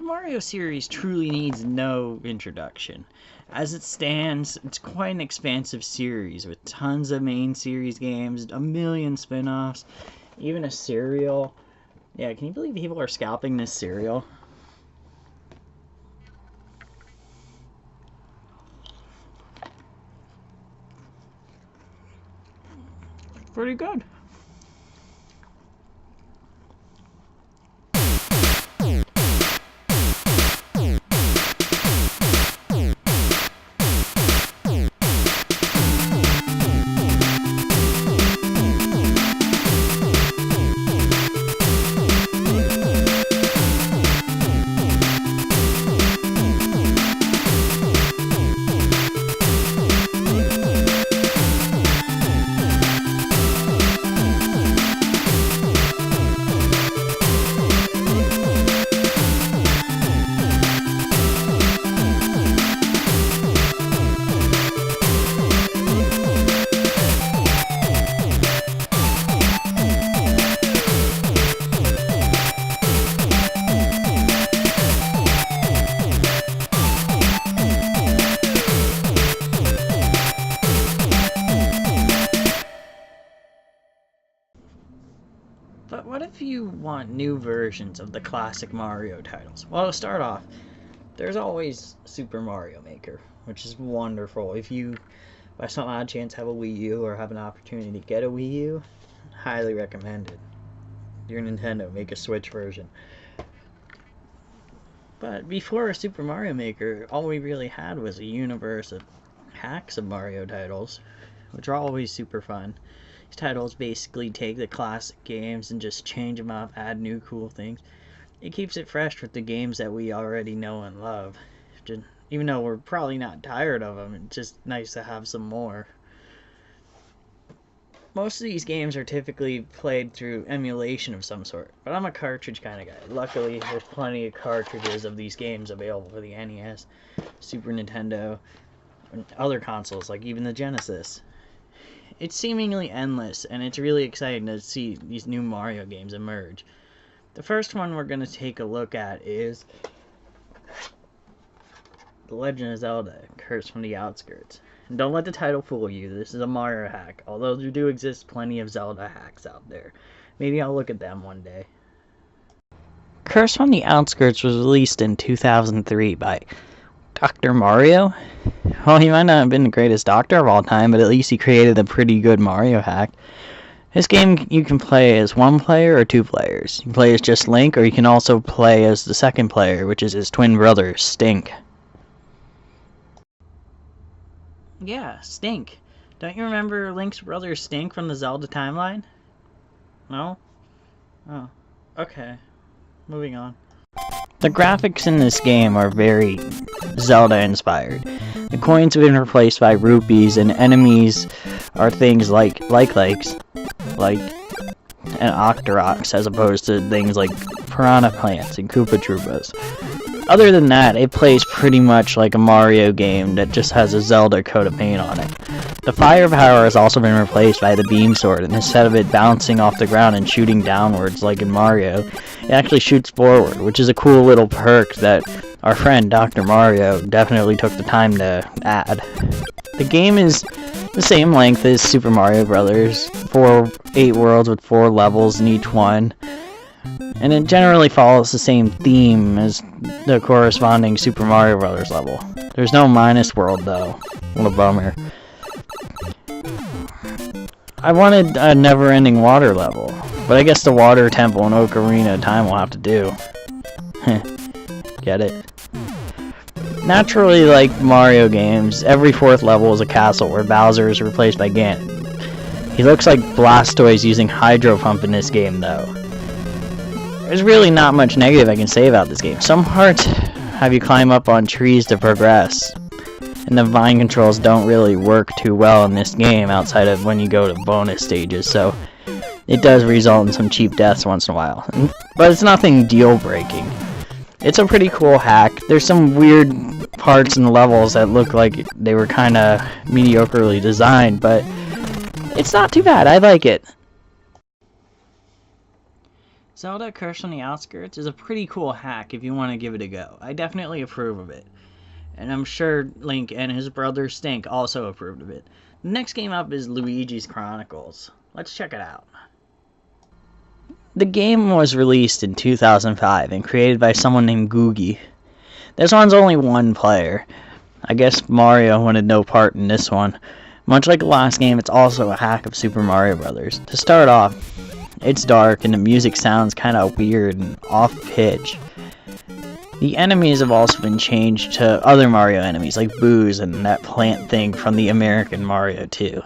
Mario series truly needs no introduction. As it stands, it's quite an expansive series with tons of main series games, a million spin-offs, even a cereal. Yeah, can you believe people are scalping this cereal? Pretty good. But what if you want new versions of the classic Mario titles? Well, to start off, there's always Super Mario Maker, which is wonderful. If you, by some odd chance, have a Wii U or have an opportunity to get a Wii U, highly recommended. Your Nintendo, make a Switch version. But before Super Mario Maker, all we really had was a universe of hacks of Mario titles, which are always super fun. These titles basically take the classic games and just change them up, add new cool things. It keeps it fresh with the games that we already know and love. Even though we're probably not tired of them, it's just nice to have some more. Most of these games are typically played through emulation of some sort, but I'm a cartridge kind of guy. Luckily, there's plenty of cartridges of these games available for the NES, Super Nintendo, and other consoles, like even the Genesis. It's seemingly endless, and it's really exciting to see these new Mario games emerge. The first one we're going to take a look at is The Legend of Zelda: Curse from the Outskirts. And don't let the title fool you, this is a Mario hack, although there do exist plenty of Zelda hacks out there. Maybe I'll look at them one day. Curse from the Outskirts was released in 2003 by Dr. Mario? Well, he might not have been the greatest doctor of all time, but at least he created a pretty good Mario hack. This game you can play as one player or two players. You can play as just Link, or you can also play as the second player, which is his twin brother, Stink. Yeah, Stink. Don't you remember Link's brother Stink from the Zelda timeline? No? Oh, okay. Moving on. The graphics in this game are very Zelda-inspired. The coins have been replaced by rupees, and enemies are things like and Octoroks, as opposed to things like Piranha Plants and Koopa Troopas. Other than that, it plays pretty much like a Mario game that just has a Zelda coat of paint on it. The fire power has also been replaced by the beam sword, and instead of it bouncing off the ground and shooting downwards like in Mario, it actually shoots forward, which is a cool little perk that our friend Dr. Mario definitely took the time to add. The game is the same length as Super Mario Bros. 8 worlds with 4 levels in each one, and it generally follows the same theme as the corresponding Super Mario Bros. Level. There's no minus world though. What a bummer. I wanted a never-ending water level, but I guess the water temple and Ocarina of Time will have to do. Get it? Naturally, like Mario games, every 4th level is a castle where Bowser is replaced by Ganon. He looks like Blastoise using Hydro Pump in this game though. There's really not much negative I can say about this game. Some parts have you climb up on trees to progress, and the vine controls don't really work too well in this game outside of when you go to bonus stages, so it does result in some cheap deaths once in a while. But it's nothing deal-breaking. It's a pretty cool hack. There's some weird parts in the levels that look like they were kinda mediocrely designed, but it's not too bad. I like it. Zelda Curse on the Outskirts is a pretty cool hack if you want to give it a go. I definitely approve of it. And I'm sure Link and his brother Stink also approved of it. The next game up is Luigi's Chronicles. Let's check it out. The game was released in 2005 and created by someone named Googie. This one's only one player. I guess Mario wanted no part in this one. Much like the last game, it's also a hack of Super Mario Bros. To start off, it's dark and the music sounds kinda weird and off-pitch. The enemies have also been changed to other Mario enemies like Boo's and that plant thing from the American Mario 2.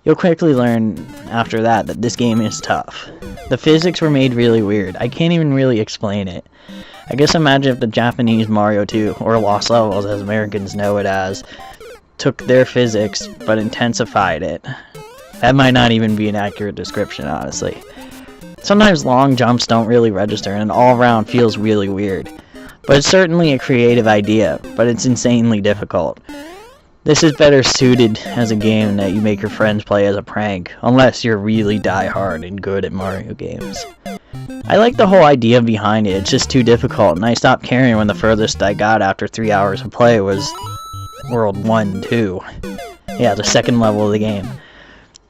You'll quickly learn after that this game is tough. The physics were made really weird. I can't even really explain it. I guess imagine if the Japanese Mario 2, or Lost Levels as Americans know it as, took their physics but intensified it. That might not even be an accurate description, honestly. Sometimes long jumps don't really register and all around feels really weird. But it's certainly a creative idea, but it's insanely difficult. This is better suited as a game that you make your friends play as a prank, unless you're really die-hard and good at Mario games. I like the whole idea behind it, it's just too difficult, and I stopped caring when the furthest I got after 3 hours of play was World 1, 2. Yeah, the second level of the game.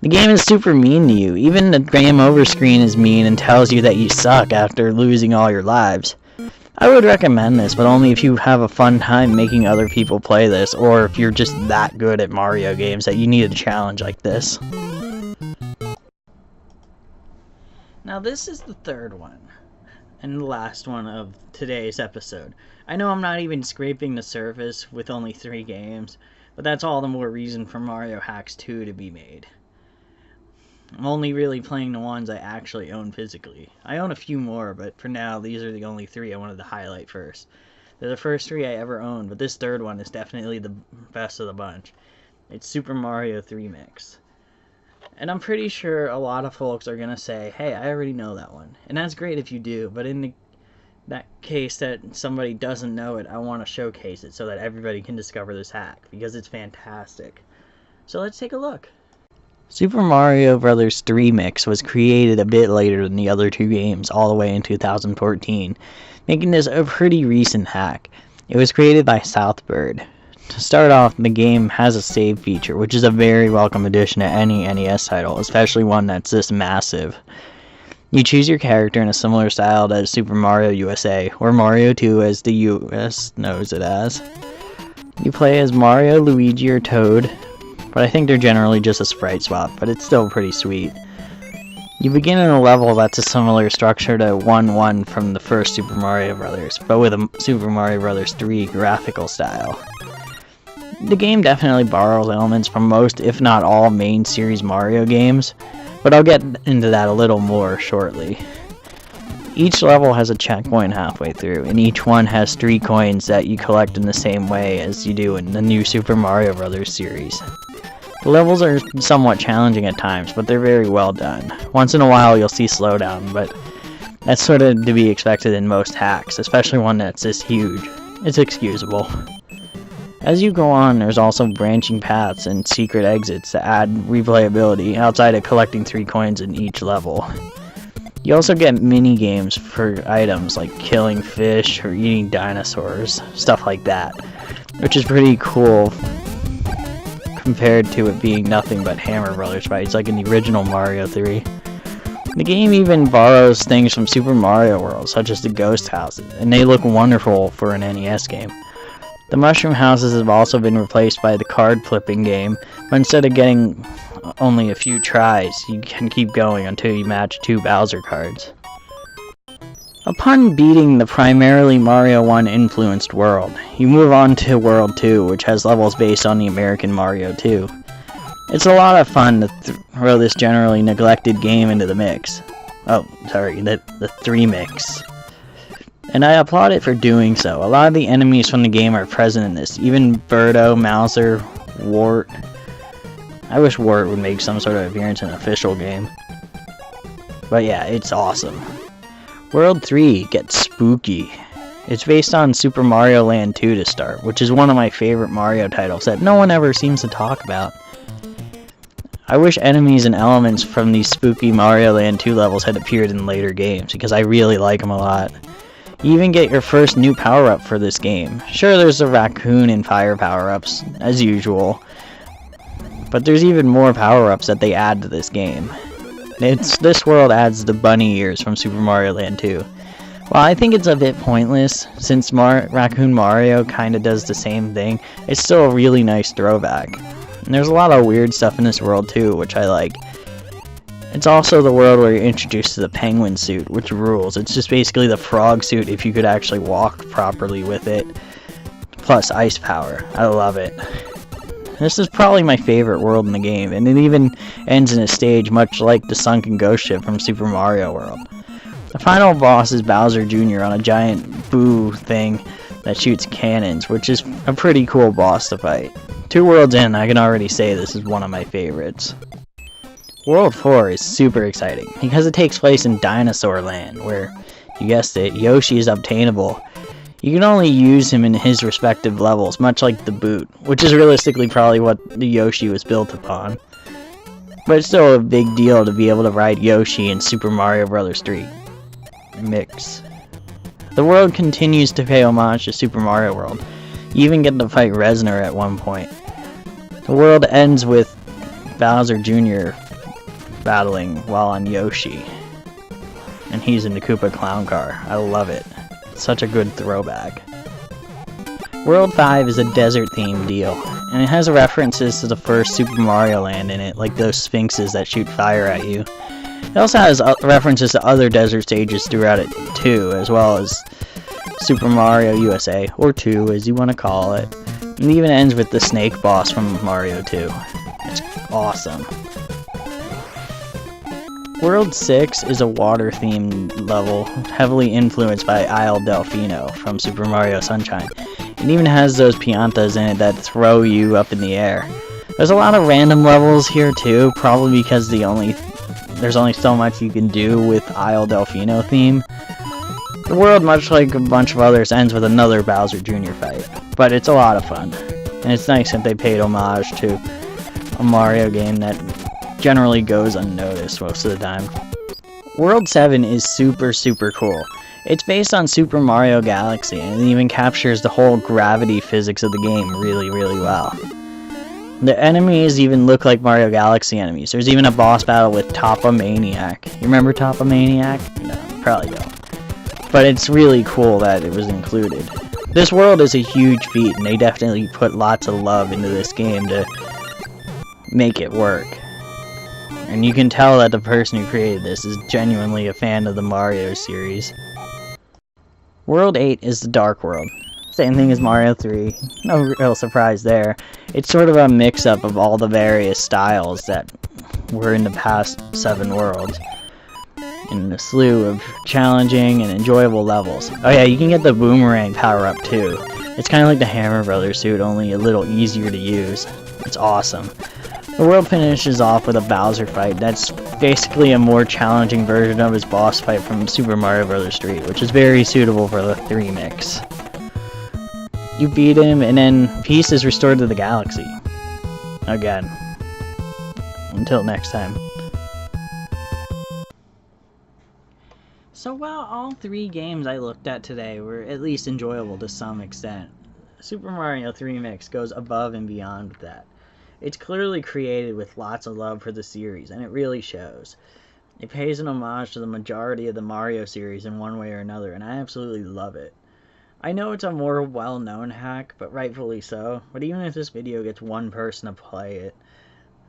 The game is super mean to you, even the game over screen is mean and tells you that you suck after losing all your lives. I would recommend this, but only if you have a fun time making other people play this, or if you're just that good at Mario games that you need a challenge like this. Now this is the third one, and the last one of today's episode. I know I'm not even scraping the surface with only 3 games, but that's all the more reason for Mario Hacks 2 to be made. I'm only really playing the ones I actually own physically. I own a few more, but for now, these are the only 3 I wanted to highlight first. They're the first 3 I ever owned, but this third one is definitely the best of the bunch. It's Super Mario 3 Mix. And I'm pretty sure a lot of folks are going to say, hey, I already know that one. And that's great if you do, but in that case that somebody doesn't know it, I want to showcase it so that everybody can discover this hack, because it's fantastic. So let's take a look. Super Mario Bros. 3 Mix was created a bit later than the other 2 games, all the way in 2014, making this a pretty recent hack. It was created by Southbird. To start off, the game has a save feature, which is a very welcome addition to any NES title, especially one that's this massive. You choose your character in a similar style to Super Mario USA, or Mario 2 as the US knows it as. You play as Mario, Luigi, or Toad, but I think they're generally just a sprite swap, but it's still pretty sweet. You begin in a level that's a similar structure to 1-1 from the first Super Mario Bros., but with a Super Mario Bros. 3 graphical style. The game definitely borrows elements from most, if not all, main series Mario games, but I'll get into that a little more shortly. Each level has a checkpoint halfway through, and each one has 3 coins that you collect in the same way as you do in the new Super Mario Bros. Series. The levels are somewhat challenging at times, but they're very well done. Once in a while you'll see slowdown, but that's sort of to be expected in most hacks, especially one that's this huge. It's excusable. As you go on, there's also branching paths and secret exits that add replayability outside of collecting 3 coins in each level. You also get mini-games for items like killing fish or eating dinosaurs, stuff like that, which is pretty cool compared to it being nothing but Hammer Brothers fights like in the original Mario 3. The game even borrows things from Super Mario World, such as the ghost houses, and they look wonderful for an NES game. The mushroom houses have also been replaced by the card flipping game, but instead of getting only a few tries, you can keep going until you match 2 Bowser cards. Upon beating the primarily Mario 1 influenced world, you move on to World 2, which has levels based on the American Mario 2. It's a lot of fun to throw this generally neglected game into the mix. Oh, sorry, the 3 Mix. And I applaud it for doing so. A lot of the enemies from the game are present in this, even Birdo, Mouser, Wart. I wish Wart would make some sort of appearance in an official game. But yeah, it's awesome. World 3 gets spooky. It's based on Super Mario Land 2 to start, which is one of my favorite Mario titles that no one ever seems to talk about. I wish enemies and elements from these spooky Mario Land 2 levels had appeared in later games, because I really like them a lot. You even get your first new power-up for this game. Sure, there's the raccoon and fire power-ups, as usual, but there's even more power-ups that they add to this game. This world adds the bunny ears from Super Mario Land 2. While I think it's a bit pointless, since Raccoon Mario kinda does the same thing, it's still a really nice throwback. And there's a lot of weird stuff in this world too, which I like. It's also the world where you're introduced to the penguin suit, which rules. It's just basically the frog suit if you could actually walk properly with it, plus ice power. I love it. This is probably my favorite world in the game, and it even ends in a stage much like the sunken ghost ship from Super Mario World. The final boss is Bowser Jr. on a giant boo thing that shoots cannons, which is a pretty cool boss to fight. 2 worlds in, I can already say this is one of my favorites. World 4 is super exciting, because it takes place in Dinosaur Land, where, you guessed it, Yoshi is obtainable. You can only use him in his respective levels, much like the boot, which is realistically probably what the Yoshi was built upon. But it's still a big deal to be able to ride Yoshi in Super Mario Bros. 3 Mix. The world continues to pay homage to Super Mario World. You even get to fight Reznor at one point. The world ends with Bowser Jr. battling while on Yoshi. And he's in the Koopa Clown Car. I love it. Such a good throwback. World 5 is a desert-themed deal, and it has references to the first Super Mario Land in it, like those sphinxes that shoot fire at you. It also has references to other desert stages throughout it too, as well as Super Mario USA, or 2 as you want to call it. And it even ends with the snake boss from Mario 2. It's awesome. World 6 is a water-themed level, heavily influenced by Isle Delfino from Super Mario Sunshine. It even has those piantas in it that throw you up in the air. There's a lot of random levels here too, probably because there's only so much you can do with Isle Delfino theme. The world, much like a bunch of others, ends with another Bowser Jr. fight, but it's a lot of fun. And it's nice that they paid homage to a Mario game that generally goes unnoticed most of the time. World 7 is super cool. It's based on Super Mario Galaxy, and it even captures the whole gravity physics of the game really well. The enemies even look like Mario Galaxy enemies. There's even a boss battle with Toppa Maniac. You remember Toppa Maniac? No, you probably don't. But it's really cool that it was included. This world is a huge feat, and they definitely put lots of love into this game to make it work. And you can tell that the person who created this is genuinely a fan of the Mario series. World 8 is the Dark World. Same thing as Mario 3. No real surprise there. It's sort of a mix-up of all the various styles that were in the past 7 worlds. And a slew of challenging and enjoyable levels. Oh yeah, you can get the boomerang power-up too. It's kind of like the Hammer Brothers suit, only a little easier to use. It's awesome. The world finishes off with a Bowser fight that's basically a more challenging version of his boss fight from Super Mario Bros. 3, which is very suitable for the 3 mix. You beat him, and then peace is restored to the galaxy. Again. Until next time. So while all 3 games I looked at today were at least enjoyable to some extent, Super Mario 3 Mix goes above and beyond with that. It's clearly created with lots of love for the series, and it really shows. It pays an homage to the majority of the Mario series in one way or another, and I absolutely love it. I know it's a more well-known hack, but rightfully so, but even if this video gets one person to play it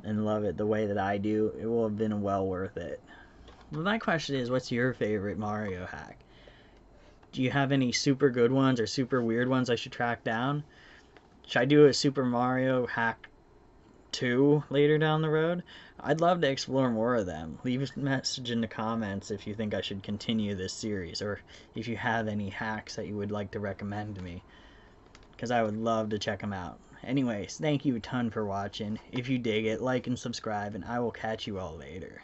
and love it the way that I do, it will have been well worth it. But my question is, what's your favorite Mario hack? Do you have any super good ones or super weird ones I should track down? Should I do a Super Mario hack 2 later down the road? I'd love to explore more of them. Leave a message in the comments if you think I should continue this series, or if you have any hacks that you would like to recommend to me, because I would love to check them out. Anyways, thank you a ton for watching. If you dig it, like and subscribe, and I will catch you all later.